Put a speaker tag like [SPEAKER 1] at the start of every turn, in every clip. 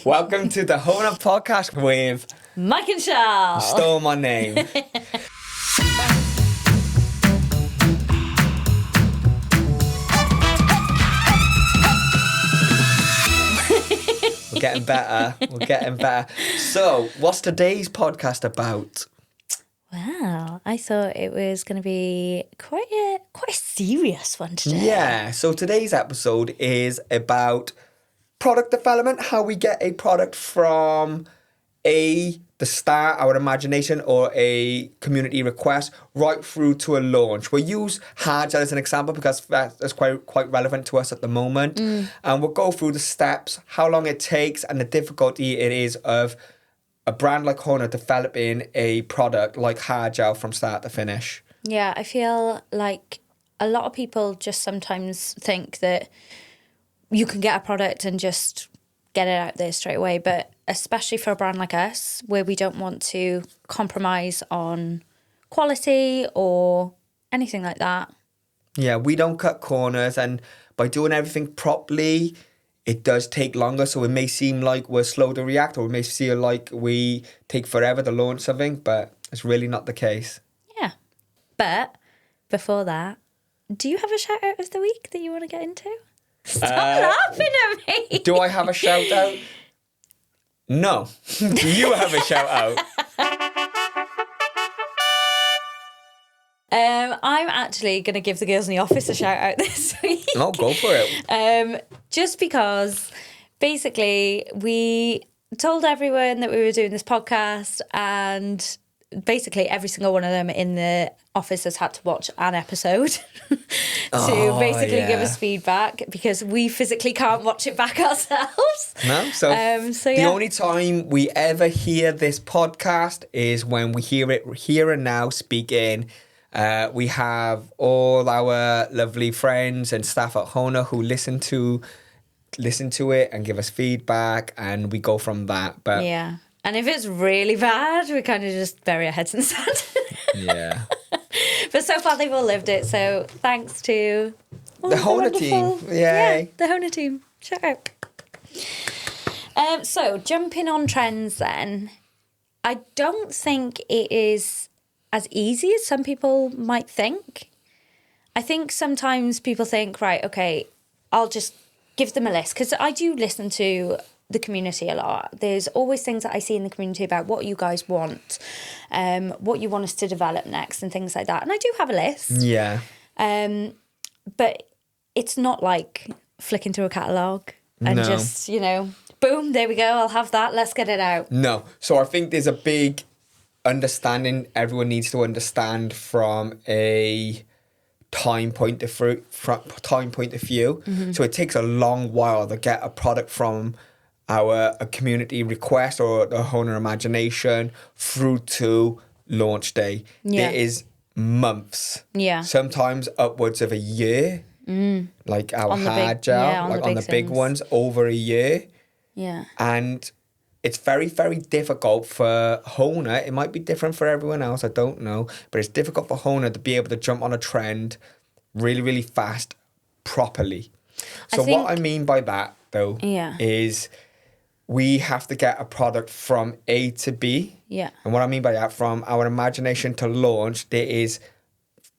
[SPEAKER 1] Welcome to the HONA podcast with
[SPEAKER 2] Mike and Charl.
[SPEAKER 1] Stole my name. We're getting better. We're getting better. So, what's today's podcast about?
[SPEAKER 2] Well, I thought it was going to be quite a serious one today.
[SPEAKER 1] Yeah. So today's episode is about product development, how we get a product from the start, our imagination, or a community request, right through to a launch. We'll use agile as an example because that's quite relevant to us at the moment. And we'll go through the steps, how long it takes, and the difficulty it is of a brand like HONA developing a product like agile from start to finish.
[SPEAKER 2] Yeah, I feel like a lot of people just sometimes think that you can get a product and just get it out there straight away. But especially for a brand like us, where we don't want to compromise on quality or anything like that.
[SPEAKER 1] Yeah, we don't cut corners, and by doing everything properly, it does take longer. So it may seem like we're slow to react, or it may feel like we take forever to launch something, but it's really not the case.
[SPEAKER 2] Yeah. But before that, do you have a shout out of the week that you want to get into? Stop laughing at me.
[SPEAKER 1] Do I have a shout out? No. Do you have a shout out?
[SPEAKER 2] I'm actually going to give the girls in the office a shout out this week.
[SPEAKER 1] No, go for it.
[SPEAKER 2] Just because basically we told everyone that we were doing this podcast, and basically every single one of them in the office has had to watch an episode to basically give us feedback, because we physically can't watch it back ourselves.
[SPEAKER 1] No, so the only time we ever hear this podcast is when we hear it here and now speaking. We have all our lovely friends and staff at HONA who listen to it and give us feedback, and we go from that. But
[SPEAKER 2] yeah, and if it's really bad, we kind of just bury our heads in the sand.
[SPEAKER 1] Yeah.
[SPEAKER 2] But so far they've all lived it, so thanks to
[SPEAKER 1] the HONA team. Yay.
[SPEAKER 2] Yeah, the HONA team. Shout out. So jumping on trends then, I don't think it is as easy as some people might think. I think sometimes people think, right, okay, I'll just give them a list, because I do listen to the community a lot. There's always things that I see in the community about what you guys want, what you want us to develop next and things like that. And I do have a list.
[SPEAKER 1] Yeah.
[SPEAKER 2] But it's not like flicking through a catalogue and just, boom, there we go, I'll have that, let's get it out.
[SPEAKER 1] No. So I think there's a big understanding everyone needs to understand from a time point of view. Mm-hmm. So it takes a long while to get a product from a community request or the HONA imagination through to launch day.
[SPEAKER 2] Yeah.
[SPEAKER 1] There is months.
[SPEAKER 2] Yeah.
[SPEAKER 1] Sometimes upwards of a year. Like our agile, on the big ones, over a year.
[SPEAKER 2] Yeah.
[SPEAKER 1] And it's very, very difficult for HONA. It might be different for everyone else, I don't know. But it's difficult for HONA to be able to jump on a trend really, really fast, properly. So what I mean by that, though, is we have to get a product from A to B.
[SPEAKER 2] Yeah.
[SPEAKER 1] And what I mean by that, from our imagination to launch, there is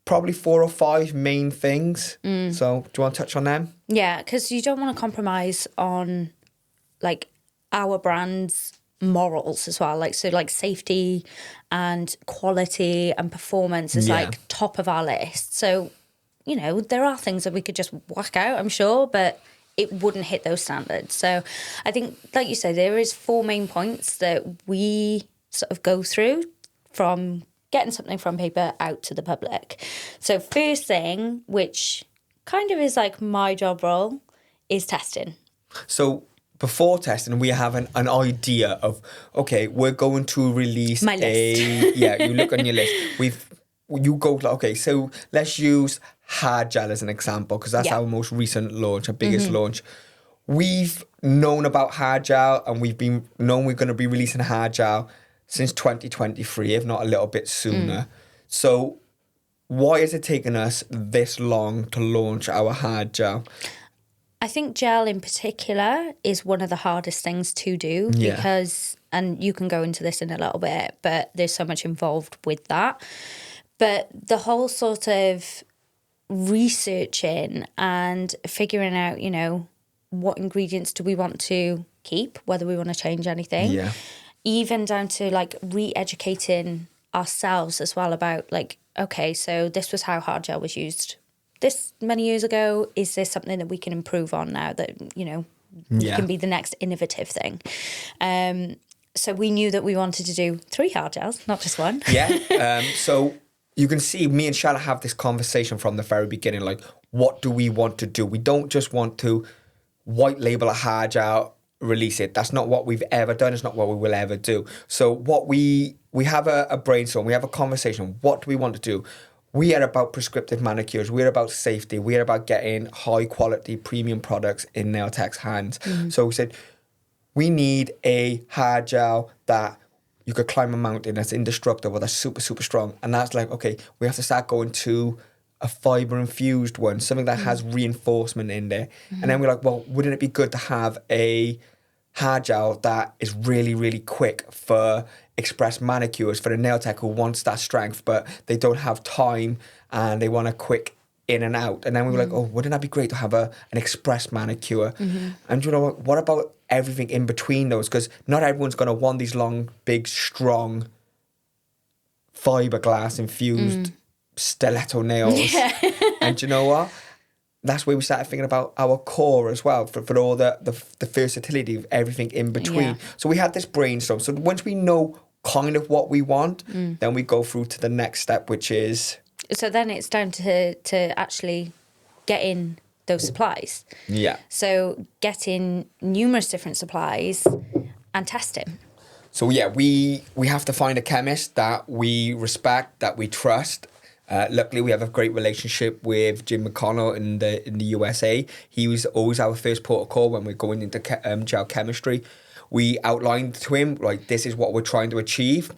[SPEAKER 1] probably 4 or 5 main things. So do you want to touch on them?
[SPEAKER 2] Yeah, because you don't want to compromise on, like, our brand's morals as well. Like, so like safety and quality and performance is like top of our list. So, there are things that we could just whack out, I'm sure, but it wouldn't hit those standards. So I think, like you say, there is 4 main points that we sort of go through from getting something from paper out to the public. So first thing, which kind of is like my job role, is testing.
[SPEAKER 1] So before testing, we have an idea of, okay, we're going to release
[SPEAKER 2] my list.
[SPEAKER 1] You look on your list. You go, okay, so let's use agile as an example, because that's our most recent launch, our biggest launch. We've known about agile, and we're going to be releasing agile since 2023, if not a little bit sooner. So why is it taking us this long to launch our agile?
[SPEAKER 2] I think gel in particular is one of the hardest things to do because, and you can go into this in a little bit, but there's so much involved with that. But the whole sort of researching and figuring out, you know, what ingredients do we want to keep, whether we want to change anything, even down to like re-educating ourselves as well about like, okay, so this was how hard gel was used this many years ago. Is there something that we can improve on now that, you know, can be the next innovative thing? So we knew that we wanted to do 3 hard gels, not just one.
[SPEAKER 1] So you can see me and Charl have this conversation from the very beginning, like, what do we want to do? We don't just want to white label a hard gel, release it. That's not what we've ever done. It's not what we will ever do. So what we have a brainstorm, we have a conversation. What do we want to do? We are about prescriptive manicures. We're about safety. We're about getting high quality premium products in nail tech's hands. So we said, we need a hard gel that you could climb a mountain, that's indestructible, that's super, super strong. And that's like, okay, we have to start going to a fibre infused one, something that has reinforcement in there. And then we're like, well, wouldn't it be good to have a hard gel that is really, really quick for express manicures, for the nail tech who wants that strength, but they don't have time and they want a quick in and out. And then we were like, oh, wouldn't that be great to have an express manicure? And you know what about everything in between those? Because not everyone's going to want these long, big, strong fiberglass infused stiletto nails. And you know what? That's where we started thinking about our core as well, for all the versatility of everything in between. So we had this brainstorm. So once we know kind of what we want, then we go through to the next step, which is...
[SPEAKER 2] So then it's down to actually getting those supplies. So getting numerous different supplies and testing.
[SPEAKER 1] So we have to find a chemist that we respect, that we trust. Luckily, we have a great relationship with Jim McConnell in the USA. He was always our first protocol when we're going into gel chemistry. We outlined to him, like, this is what we're trying to achieve.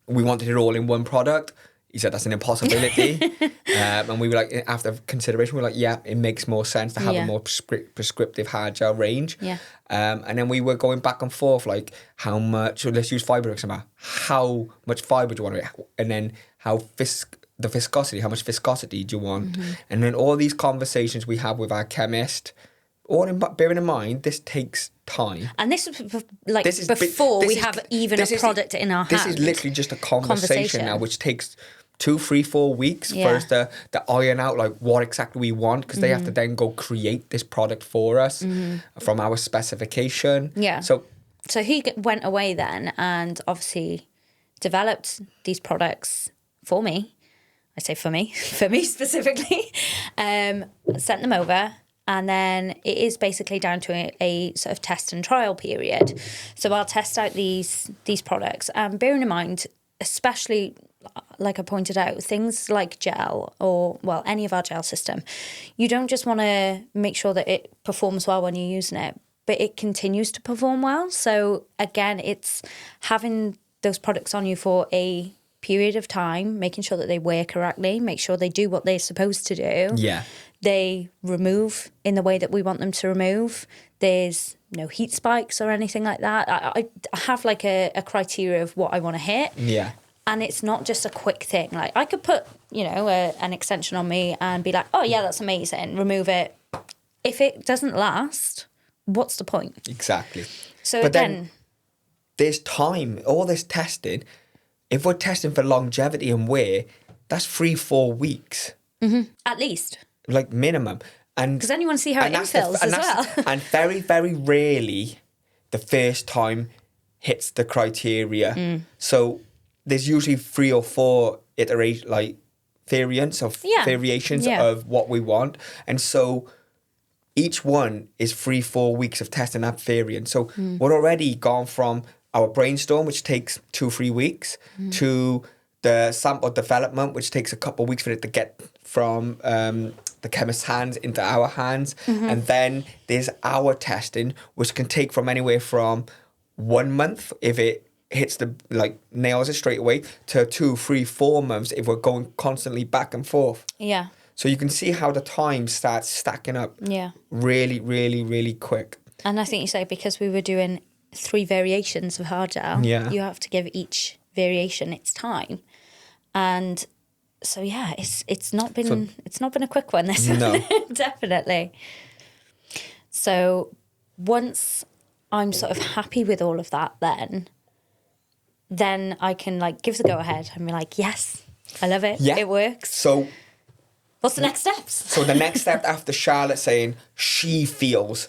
[SPEAKER 1] We wanted it all in one product. He said that's an impossibility. And we were like, after consideration, we were like, yeah, it makes more sense to have a more prescriptive hard gel range. And then we were going back and forth, like, how much, so let's use fibre example. How much fibre do you want? And then the viscosity, how much viscosity do you want? And then all these conversations we have with our chemist, bearing in mind, this takes time.
[SPEAKER 2] And this is before we have even a product in our hand.
[SPEAKER 1] This is literally just a conversation now, which takes 2, 3, 4 weeks for us to iron out like what exactly we want, because they have to then go create this product for us from our specification. So
[SPEAKER 2] he went away then and obviously developed these products for me. I say for me specifically. Sent them over. And then it is basically down to a sort of test and trial period. So I'll test out these products. Bearing in mind, especially, like I pointed out, things like gel or, well, any of our gel system, you don't just want to make sure that it performs well when you're using it, but it continues to perform well. So again, it's having those products on you for a period of time, making sure that they wear correctly, make sure they do what they're supposed to do. They remove in the way that we want them to remove. There's no heat spikes or anything like that. I have like a criteria of what I want to hit. And it's not just a quick thing. Like, I could put, you know, an extension on me and be like, oh yeah, that's amazing, remove it. If it doesn't last, what's the point?
[SPEAKER 1] Exactly.
[SPEAKER 2] So
[SPEAKER 1] but
[SPEAKER 2] again,
[SPEAKER 1] then there's time, all this testing. If we're testing for longevity and wear, that's 3-4 weeks.
[SPEAKER 2] At least.
[SPEAKER 1] Like minimum. And
[SPEAKER 2] because then you want to see how it infills as well.
[SPEAKER 1] And very, very rarely the first time hits the criteria. So there's usually 3 or 4 variations of what we want. And so each one is 3-4 weeks of testing that variant. So we're already gone from our brainstorm, which takes 2-3 weeks, to the sample development, which takes a couple of weeks for it to get from the chemist's hands into our hands. And then there's our testing, which can take from anywhere from 1 month if it hits nails it straight away, to 2, 3, 4 months if we're going constantly back and forth. So you can see how the time starts stacking up really, really, really quick.
[SPEAKER 2] And I think you say because we were doing 3 variations of hard gel, you have to give each variation its time. And so it's not been a quick one, this one. Definitely. So once I'm sort of happy with all of that, then I can like give the go ahead and be like, yes, I love it. Yeah. It works.
[SPEAKER 1] So
[SPEAKER 2] what's the next steps?
[SPEAKER 1] So the next step after Charlotte saying she feels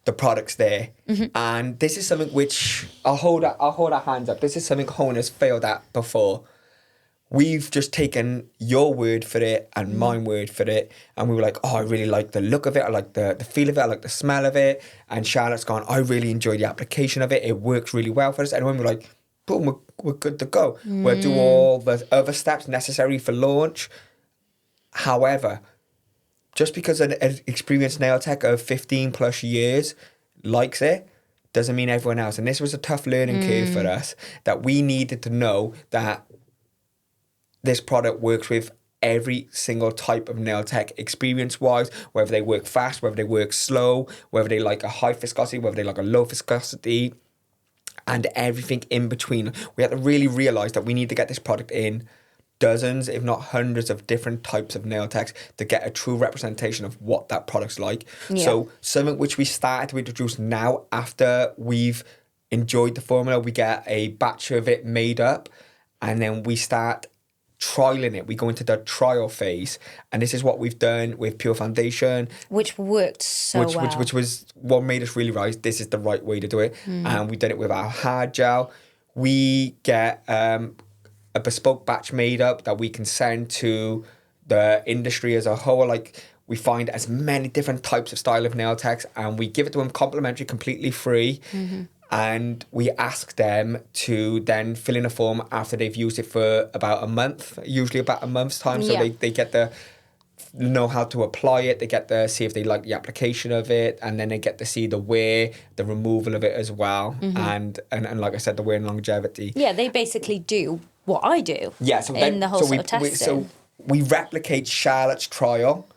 [SPEAKER 1] the product's there, and this is something which I'll hold our hands up. This is something HONA's failed at before. We've just taken your word for it and my word for it, and we were like, oh, I really like the look of it, I like the feel of it, I like the smell of it. And Charlotte's gone, I really enjoy the application of it, it works really well for us. And when we're like, boom, we're good to go. We'll do all the other steps necessary for launch. However, just because an experienced nail tech of 15 plus years likes it, doesn't mean everyone else. And this was a tough learning curve for us, that we needed to know that this product works with every single type of nail tech experience-wise, whether they work fast, whether they work slow, whether they like a high viscosity, whether they like a low viscosity, and everything in between. We had to really realise that we need to get this product in dozens, if not hundreds of different types of nail techs to get a true representation of what that product's like. Yeah. So something which we started to introduce now after we've enjoyed the formula, we get a batch of it made up, and then we start trialing it. We go into the trial phase, and this is what we've done with Pure Foundation,
[SPEAKER 2] which worked so well.
[SPEAKER 1] Which was what made us really realize this is the right way to do it. And we've done it with our hard gel. We get a bespoke batch made up that we can send to the industry as a whole. Like, we find as many different types of style of nail techs, and we give it to them complimentary, completely free. And we ask them to then fill in a form after they've used it for about a month, usually about a month's time. So they get to know how to apply it. They get to see if they like the application of it. And then they get to see the wear, the removal of it as well. And like I said, the wear and longevity.
[SPEAKER 2] Yeah, they basically do what I do in the whole sort of testing.
[SPEAKER 1] So we replicate Charlotte's trial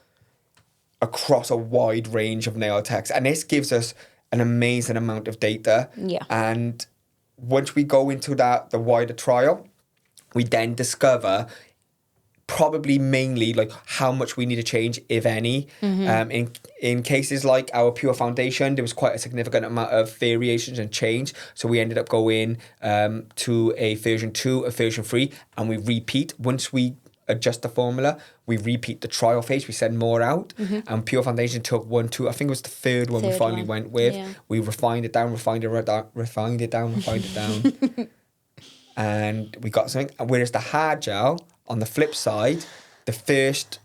[SPEAKER 1] across a wide range of nail techs. And this gives us an amazing amount of data. Yeah. And once we go into the wider trial, we then discover probably mainly like how much we need to change, if any. In cases like our Pure Foundation, there was quite a significant amount of variations and change. So we ended up going to a version 2, a version 3, and we repeat. Once we adjust the formula, we repeat the trial phase, we send more out. And Pure Foundation took 1, 2, I think it was the third one we finally went with. We refined it down, and we got something. Whereas the hard gel, on the flip side, the first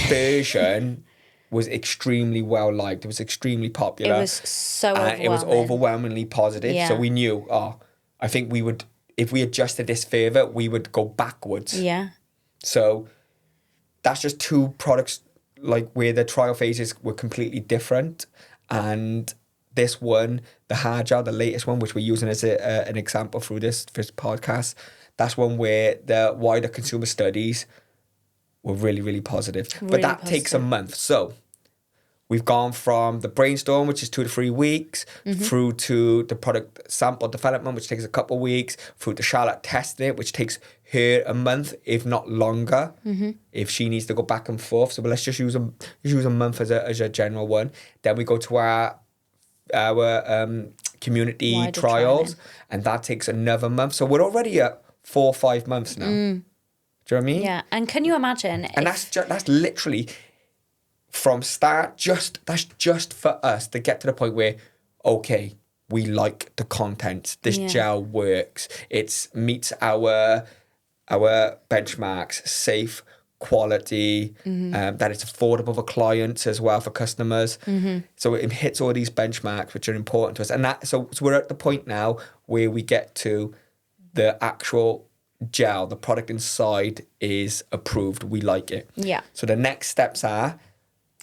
[SPEAKER 1] version was extremely well liked. It was extremely popular.
[SPEAKER 2] It was so overwhelming.
[SPEAKER 1] It was overwhelmingly positive. So we knew, I think we would, if we adjusted this further, we would go backwards.
[SPEAKER 2] Yeah.
[SPEAKER 1] So that's just 2 products like where the trial phases were completely different. And this one, the hard gel, the latest one, which we're using as an example through this podcast, that's one where the wider consumer studies were really, really positive. But that takes a month. So we've gone from the Brainstorm, which is 2 to 3 weeks, through to the product sample development, which takes a couple of weeks, through to Charlotte testing it, which takes her a month, if not longer, if she needs to go back and forth. So let's just use a month as a general one. Then we go to our community wider trials, and that takes another month. So we're already at 4 or 5 months now. Do you know what I mean?
[SPEAKER 2] Yeah, and can you imagine?
[SPEAKER 1] And that's literally from start. That's just for us to get to the point where, okay, we like the content. This gel works. It meets our benchmarks, safe, quality, that it's affordable for clients as well, for customers. So it hits all these benchmarks which are important to us. And so we're at the point now where we get to the actual gel, the product inside is approved. We like it. Yeah. So the next steps are...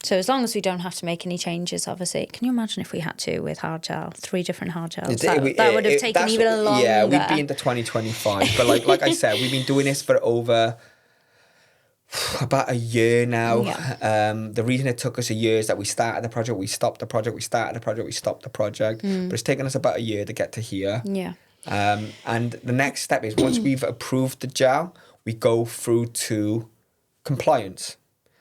[SPEAKER 2] So as long as we don't have to make any changes, obviously. Can you imagine if we had to with hard gel, 3 different hard gels? That would have taken even longer.
[SPEAKER 1] Yeah, we'd be into 2025. But like I said, we've been doing this for over About a year now.
[SPEAKER 2] Yeah.
[SPEAKER 1] The reason it took us a year is that we started the project, we stopped the project, we started the project, we stopped the project. But it's taken us about a year to get to here.
[SPEAKER 2] Yeah.
[SPEAKER 1] And the next step is once we've approved the gel, we go through to compliance.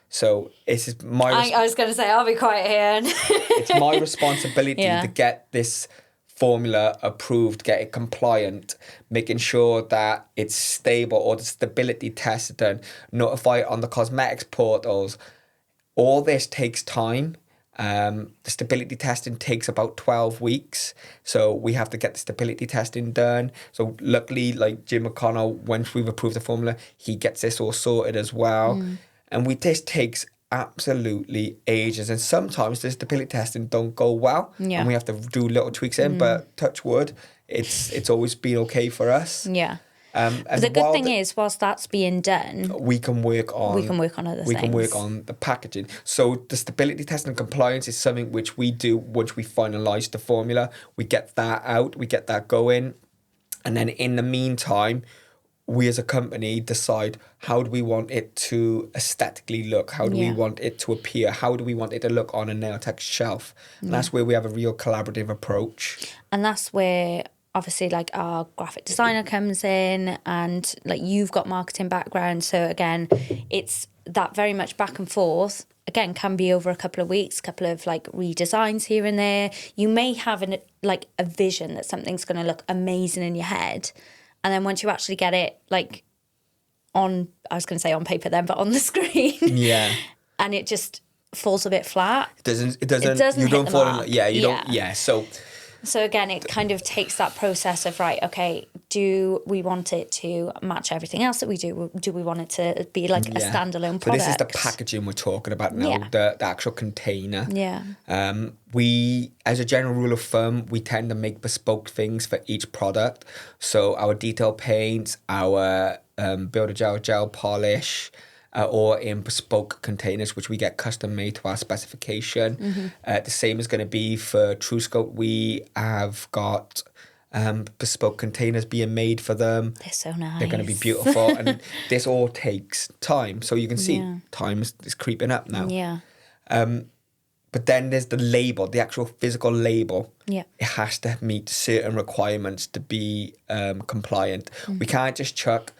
[SPEAKER 1] So it's
[SPEAKER 2] I was going to say, I'll be quiet here.
[SPEAKER 1] it's my responsibility
[SPEAKER 2] Yeah.
[SPEAKER 1] to get this formula approved, get it compliant, making sure that it's stable or the stability tested and notify it on the cosmetics portals. All this takes time. The stability testing takes about 12 weeks. So we have to get the stability testing done. So luckily, like Jim McConnell, once we've approved the formula, he gets this all sorted as well. And this takes absolutely ages. And sometimes the stability testing don't go well.
[SPEAKER 2] Yeah.
[SPEAKER 1] And we have to do little tweaks in, but touch wood, it's always been okay for us.
[SPEAKER 2] Yeah.
[SPEAKER 1] And
[SPEAKER 2] But the good thing is, whilst that's being done,
[SPEAKER 1] we can work on
[SPEAKER 2] other things.
[SPEAKER 1] We can work on the packaging. So the stability testing and compliance is something which we do once we finalise the formula. We get that out, we get that going, and then in the meantime, we as a company decide how do we want it to aesthetically look, how do we want it to appear, how do we want it to look on a nail tech shelf. And that's where we have a real collaborative approach.
[SPEAKER 2] And that's where obviously like our graphic designer comes in, and like you've got marketing background, so again it's that very much back and forth. Again, can be over a couple of weeks, couple of like redesigns here and there. You may have a vision that something's going to look amazing in your head, and then once you actually get it like on, I was going to say on paper then, but on the screen,
[SPEAKER 1] Yeah.
[SPEAKER 2] and it just falls a bit flat.
[SPEAKER 1] It doesn't
[SPEAKER 2] you
[SPEAKER 1] you
[SPEAKER 2] hit
[SPEAKER 1] don't
[SPEAKER 2] the
[SPEAKER 1] fall
[SPEAKER 2] mark.
[SPEAKER 1] in, you don't,
[SPEAKER 2] So again, it kind of takes that process of, right, okay, do we want it to match everything else that we do? Do we want it to be like a standalone product?
[SPEAKER 1] So this is the packaging we're talking about now, the actual container.
[SPEAKER 2] Yeah.
[SPEAKER 1] We, as a general rule of thumb, we tend to make bespoke things for each product. So our detail paints, our builder gel polish, or in bespoke containers, which we get custom made to our specification. The same is going to be for TrueSculpt. We have got bespoke containers being made for them.
[SPEAKER 2] They're so nice.
[SPEAKER 1] They're going to be beautiful. And this all takes time. So you can see time is creeping up now.
[SPEAKER 2] Yeah.
[SPEAKER 1] But then there's the label, the actual physical label.
[SPEAKER 2] Yeah.
[SPEAKER 1] It has to meet certain requirements to be compliant. We can't just chuck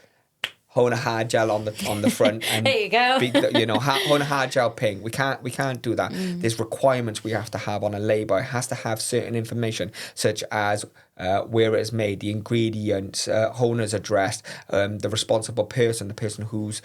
[SPEAKER 1] HONA hard gel on the front and
[SPEAKER 2] there you go.
[SPEAKER 1] HONA hard gel pink. We can't do that. There's requirements we have to have on a label. It has to have certain information, such as where it is made, the ingredients, HONA's address, the responsible person, the person who's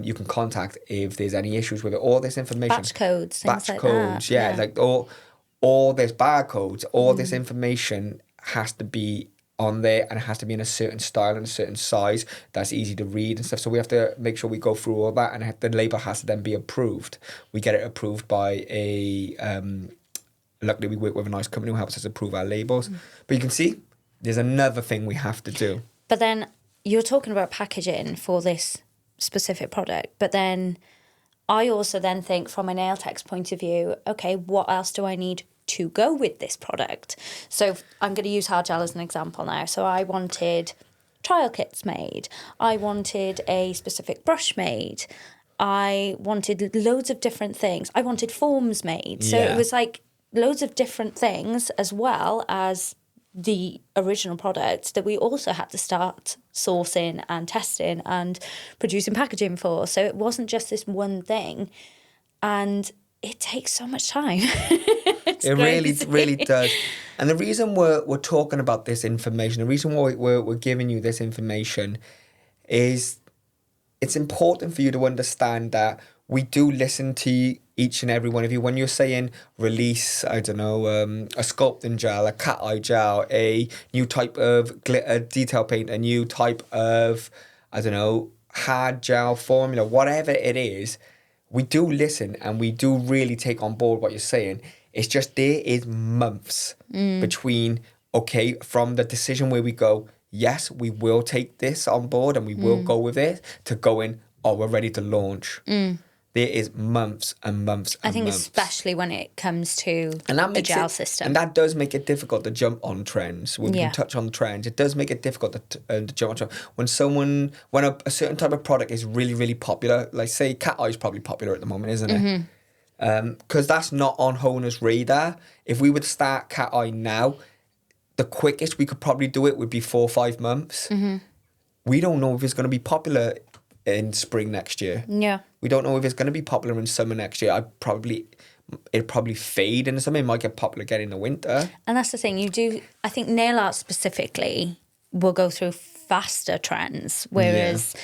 [SPEAKER 1] you can contact if there's any issues with it. All this information.
[SPEAKER 2] Batch codes, things like
[SPEAKER 1] codes,
[SPEAKER 2] that.
[SPEAKER 1] like all this barcodes, all this information has to be on there, and it has to be in a certain style and a certain size that's easy to read and stuff. So we have to make sure we go through all that, and the label has to then be approved. We get it approved by luckily we work with a nice company who helps us approve our labels. But you can see there's another thing we have to do.
[SPEAKER 2] But then you're talking about packaging for this specific product, but then I also then think from a nail tech's point of view, okay, what else do I need to go with this product? So I'm going to use hard gel as an example now. So I wanted trial kits made. I wanted a specific brush made. I wanted loads of different things. I wanted forms made. So it was like loads of different things, as well as the original product that we also had to start sourcing and testing and producing packaging for. So it wasn't just this one thing. And it takes so much time.
[SPEAKER 1] It really does. And the reason we're talking about this information, the reason why we're giving you this information is it's important for you to understand that we do listen to each and every one of you. When you're saying release, I don't know, a sculpting gel, a cat eye gel, a new type of glitter detail paint, a new type of, I don't know, hard gel formula, whatever it is, we do listen and we do really take on board what you're saying. It's just there is months between, okay, from the decision where we go, yes, we will take this on board and we will go with it, to going, oh, we're ready to launch. there is months and months and
[SPEAKER 2] I think
[SPEAKER 1] months.
[SPEAKER 2] especially when it comes to the gel system.
[SPEAKER 1] And that does make it difficult to jump on trends. When we can touch on trends, it does make it difficult to jump on trends. When a certain type of product is really, really popular, like say cat eye is probably popular at the moment, isn't it? Because that's not on HONA's radar. If we would start cat eye now, the quickest we could probably do it would be 4 or 5 months. We don't know if it's going to be popular in spring next year.
[SPEAKER 2] Yeah.
[SPEAKER 1] We don't know if it's going to be popular in summer next year. It'll probably fade in the summer. It might get popular again in the winter.
[SPEAKER 2] And that's the thing. I think nail art specifically will go through faster trends, whereas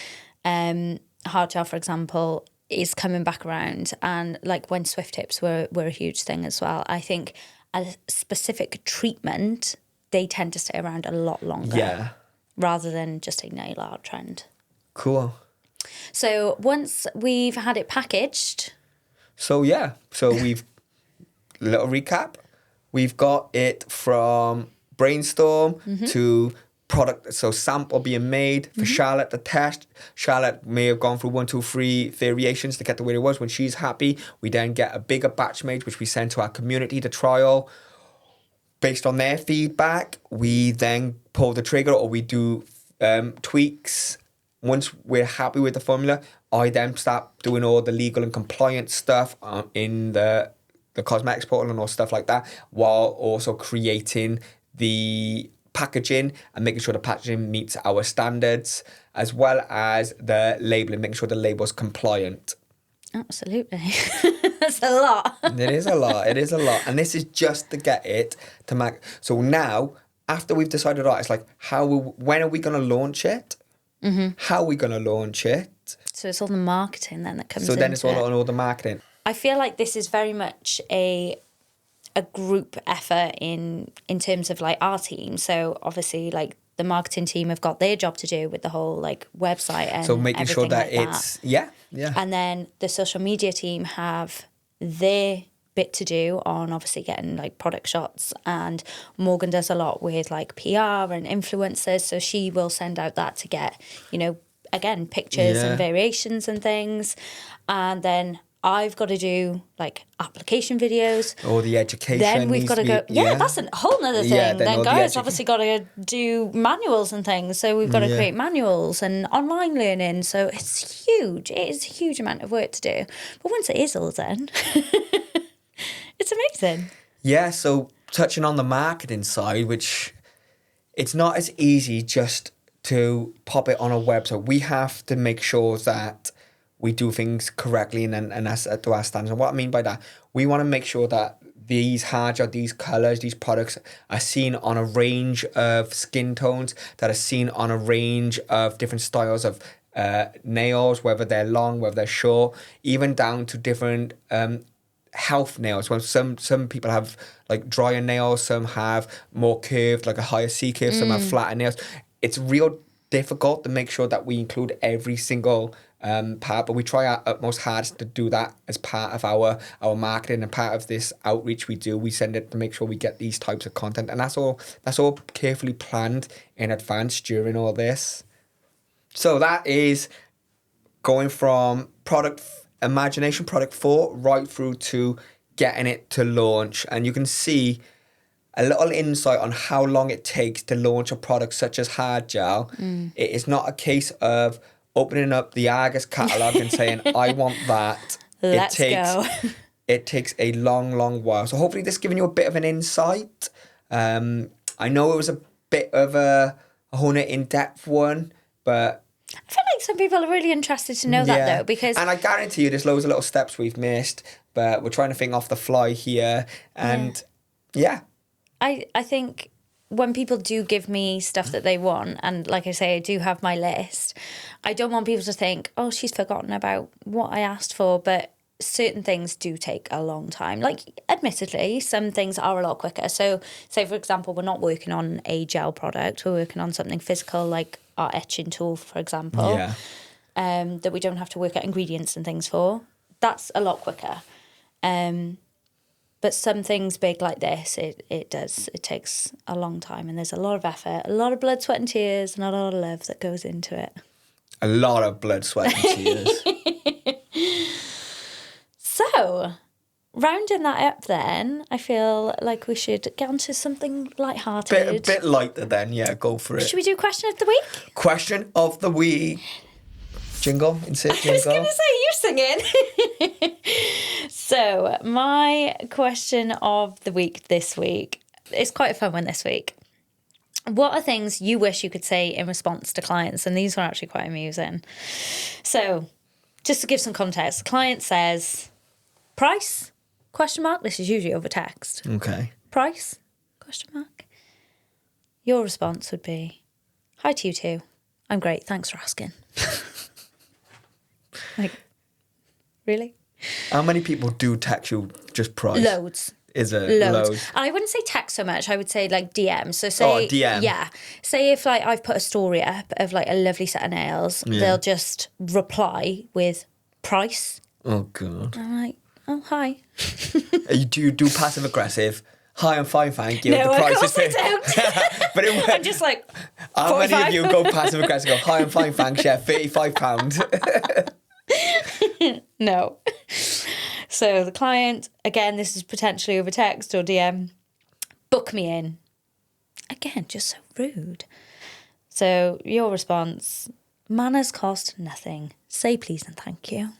[SPEAKER 2] hard gel, for example, is coming back around. And like when Swift tips were a huge thing as well. I think a specific treatment, they tend to stay around a lot longer.
[SPEAKER 1] Yeah.
[SPEAKER 2] Rather than just a nail art trend.
[SPEAKER 1] Cool.
[SPEAKER 2] So once we've had it packaged.
[SPEAKER 1] So we've, little recap, we've got it from Brainstorm to product, so sample being made for Charlotte to test. Charlotte may have gone through 1, 2, 3 variations to get the way it was. When she's happy, we then get a bigger batch made, which we send to our community to trial. Based on their feedback, we then pull the trigger or we do tweaks. Once we're happy with the formula, I then start doing all the legal and compliance stuff in the cosmetics portal and all stuff like that, while also creating the packaging and making sure the packaging meets our standards, as well as the labeling, making sure the label's compliant.
[SPEAKER 2] Absolutely. That's a lot.
[SPEAKER 1] It is a lot. And this is just to get it to make. So now, after we've decided, it's like, when are we going to launch it? How are we going to launch it?
[SPEAKER 2] So it's all the marketing then that comes into it.
[SPEAKER 1] So then it's all on all the marketing.
[SPEAKER 2] I feel like this is very much a group effort in terms of like our team. So obviously like the marketing team have got their job to do with the whole like website and
[SPEAKER 1] so making sure that
[SPEAKER 2] like
[SPEAKER 1] it's
[SPEAKER 2] that.
[SPEAKER 1] Yeah.
[SPEAKER 2] And then the social media team have their bit to do on obviously getting like product shots, and Morgan does a lot with like PR and influencers, so she will send out that to get, again, pictures and variations and things. And then I've got to do like application videos.
[SPEAKER 1] Or the education.
[SPEAKER 2] Then we've got to go. Yeah, that's a whole nother thing.
[SPEAKER 1] Yeah,
[SPEAKER 2] then guys obviously got to do manuals and things. So we've got to create manuals and online learning. So it's huge. It is a huge amount of work to do. But once it is all done, it's amazing.
[SPEAKER 1] Yeah, so touching on the marketing side, which it's not as easy just to pop it on a website. We have to make sure that we do things correctly and that's to our standards. And what I mean by that, we want to make sure that these colours, these products are seen on a range of skin tones, that are seen on a range of different styles of nails, whether they're long, whether they're short, even down to different health nails. Well, some people have like drier nails, some have more curved, like a higher C curve, some have flatter nails. It's real difficult to make sure that we include every single part, but we try our utmost hardest to do that as part of our marketing and part of this outreach we do. We send it to make sure we get these types of content, and that's all carefully planned in advance during all this. So that is going from product imagination, product 4, right through to getting it to launch. And you can see a little insight on how long it takes to launch a product such as hard gel. It is not a case of opening up the Argus catalogue and saying, I want that.
[SPEAKER 2] Let's go.
[SPEAKER 1] It takes a long, long while. So hopefully this has given you a bit of an insight. I know it was a bit of a HONA in-depth one, but
[SPEAKER 2] I feel like some people are really interested to know that though, because...
[SPEAKER 1] And I guarantee you there's loads of little steps we've missed, but we're trying to think off the fly here. And
[SPEAKER 2] I think when people do give me stuff that they want, and like I say, I do have my list, I don't want people to think, oh, she's forgotten about what I asked for, but certain things do take a long time. Like, admittedly, some things are a lot quicker. So, say, for example, we're not working on a gel product, we're working on something physical, like our etching tool, for example, that we don't have to work out ingredients and things for. That's a lot quicker. But some things big like this, it takes a long time, and there's a lot of effort, a lot of blood, sweat and tears, and a lot of love that goes into it.
[SPEAKER 1] A lot of blood, sweat and tears.
[SPEAKER 2] rounding that up then, I feel like we should get onto something lighthearted.
[SPEAKER 1] Bit lighter then, yeah, go for it.
[SPEAKER 2] Should we do question of the week?
[SPEAKER 1] Question of the week. Jingle, insert jingle.
[SPEAKER 2] I was going to say, you're singing. So, my question of the week this week, it's quite a fun one this week. What are things you wish you could say in response to clients? And these were actually quite amusing. So, just to give some context, the client says, price? Question mark. This is usually over text.
[SPEAKER 1] Okay.
[SPEAKER 2] Price? Question mark. Your response would be, hi to you too. I'm great. Thanks for asking. Like, really?
[SPEAKER 1] How many people do text you just price?
[SPEAKER 2] Loads.
[SPEAKER 1] Is it
[SPEAKER 2] Loads? And I wouldn't say text so much. I would say like DM. So say,
[SPEAKER 1] DM.
[SPEAKER 2] Yeah. Say if like I've put a story up of like a lovely set of nails, they'll just reply with price.
[SPEAKER 1] Oh god.
[SPEAKER 2] I'm like, oh hi.
[SPEAKER 1] Do you do passive aggressive? Hi, I'm fine, thank you.
[SPEAKER 2] No,
[SPEAKER 1] the price
[SPEAKER 2] of course
[SPEAKER 1] is
[SPEAKER 2] I don't.
[SPEAKER 1] But
[SPEAKER 2] I'm just like,
[SPEAKER 1] how many
[SPEAKER 2] 45.
[SPEAKER 1] of you go passive aggressive? Go, hi, I'm fine, thanks. Yeah, £35.
[SPEAKER 2] No. So the client, again, this is potentially over text or DM, book me in. Again, just so rude. So your response, manners cost nothing. Say please and thank you.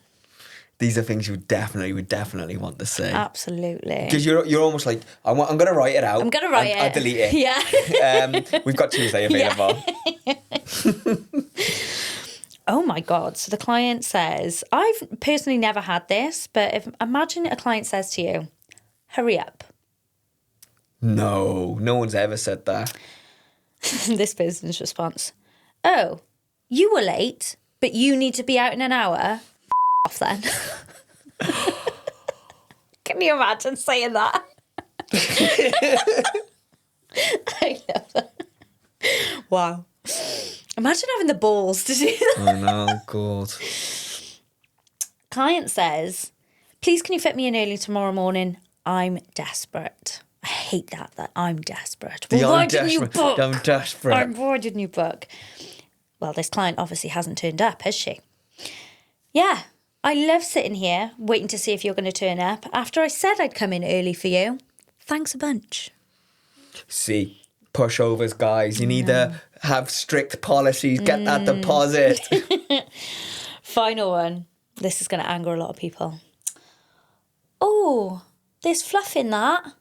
[SPEAKER 1] These are things you would definitely want to say.
[SPEAKER 2] Absolutely.
[SPEAKER 1] Because you're almost like, I'm going to write it out.
[SPEAKER 2] I'm going to write it.
[SPEAKER 1] I'll delete it.
[SPEAKER 2] Yeah.
[SPEAKER 1] We've got Tuesday available.
[SPEAKER 2] Yeah. Oh my God. So the client says, I've personally never had this, but imagine a client says to you, hurry up.
[SPEAKER 1] No one's ever said that.
[SPEAKER 2] This person's response, oh, you were late, but you need to be out in an hour. Off then. Can you imagine saying that? I love that. Wow. Imagine having the balls to do that.
[SPEAKER 1] Oh no, God.
[SPEAKER 2] Client says, please can you fit me in early tomorrow morning? I'm desperate. I hate that I'm desperate. Well, why didn't you book?
[SPEAKER 1] I'm desperate.
[SPEAKER 2] Why didn't you book? Well, this client obviously hasn't turned up, has she? Yeah, I love sitting here waiting to see if you're going to turn up after I said I'd come in early for you. Thanks a bunch.
[SPEAKER 1] See, pushovers, guys. You need to have strict policies. Get that deposit.
[SPEAKER 2] Final one. This is going to anger a lot of people. Oh, there's fluff in that.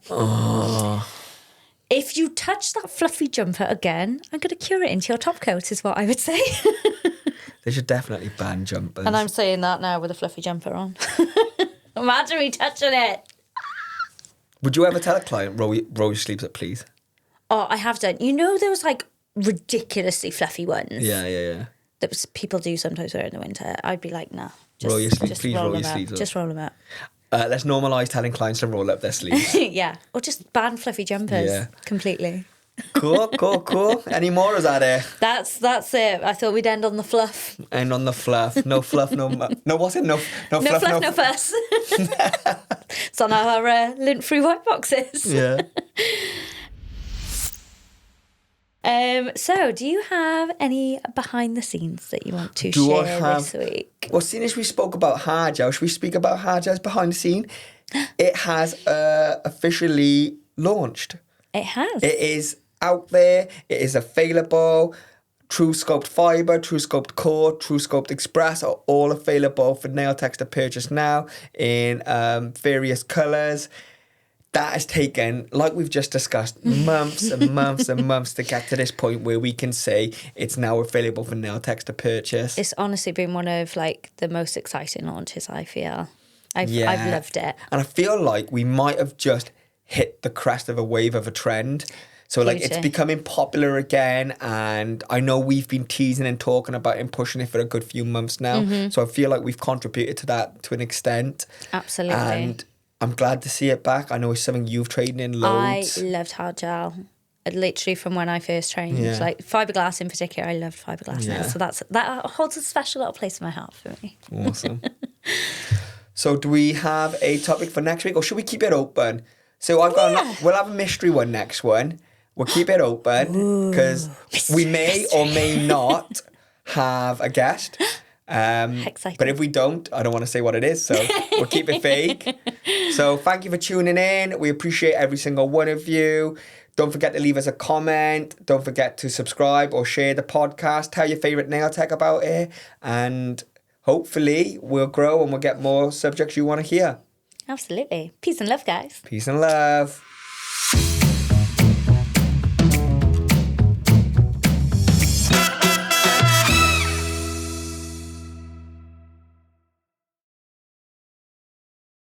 [SPEAKER 1] Oh.
[SPEAKER 2] If you touch that fluffy jumper again, I'm going to cure it into your top coat, is what I would say.
[SPEAKER 1] They should definitely ban jumpers.
[SPEAKER 2] And I'm saying that now with a fluffy jumper on. Imagine me touching it.
[SPEAKER 1] Would you ever tell a client, roll your sleeves up, please?
[SPEAKER 2] Oh, I have done. You know those like ridiculously fluffy ones?
[SPEAKER 1] Yeah.
[SPEAKER 2] That people do sometimes wear in the winter. I'd be like, nah. Just,
[SPEAKER 1] Roll your sleeves, please roll your
[SPEAKER 2] them
[SPEAKER 1] sleeves
[SPEAKER 2] up.
[SPEAKER 1] up.
[SPEAKER 2] Just roll them up.
[SPEAKER 1] Let's normalise telling clients to roll up their sleeves.
[SPEAKER 2] Yeah. Or just ban fluffy jumpers.
[SPEAKER 1] Yeah.
[SPEAKER 2] Completely.
[SPEAKER 1] Cool. Any more, or is that it?
[SPEAKER 2] That's it. I thought we'd end on the fluff.
[SPEAKER 1] End on the fluff. No fluff, no what's it? No
[SPEAKER 2] No
[SPEAKER 1] fluff,
[SPEAKER 2] fluff, no fuss. It's on our lint-free white boxes.
[SPEAKER 1] Yeah.
[SPEAKER 2] So, do you have any behind the scenes that you want to share this week?
[SPEAKER 1] Well, seeing as we spoke about Agile, should we speak about Agile's behind the scene? It has officially launched.
[SPEAKER 2] It has.
[SPEAKER 1] It is out there. It is available. TrueSculpt Fiber, TrueSculpt Core, TrueSculpt Express are all available for nail techs to purchase now in various colours. That has taken, like we've just discussed, months and months and months to get to this point where we can say it's now available for nail techs to purchase.
[SPEAKER 2] It's honestly been one of like the most exciting launches, I feel. I've loved it.
[SPEAKER 1] And I feel like we might have just hit the crest of a wave of a trend. So like it's becoming popular again, and I know we've been teasing and talking about it and pushing it for a good few months now. So I feel like we've contributed to that to an extent.
[SPEAKER 2] Absolutely.
[SPEAKER 1] And I'm glad to see it back. I know it's something you've trained in loads.
[SPEAKER 2] I loved agile. Literally from when I first trained.
[SPEAKER 1] Yeah.
[SPEAKER 2] Like fiberglass in particular, I loved fiberglass nails. So that holds a special little place in my heart for me.
[SPEAKER 1] Awesome. So do we have a topic for next week, or should we keep it open? So we'll have a mystery one next one. We'll keep it open because we may or may not have a guest.
[SPEAKER 2] Exciting.
[SPEAKER 1] But if we don't, I don't want to say what it is, so we'll keep it vague. So thank you for tuning in. We appreciate every single one of you. Don't forget to leave us a comment. Don't forget to subscribe or share the podcast. Tell your favourite nail tech about it. And hopefully we'll grow and we'll get more subjects you want to hear.
[SPEAKER 2] Absolutely. Peace and love, guys.
[SPEAKER 1] Peace and love.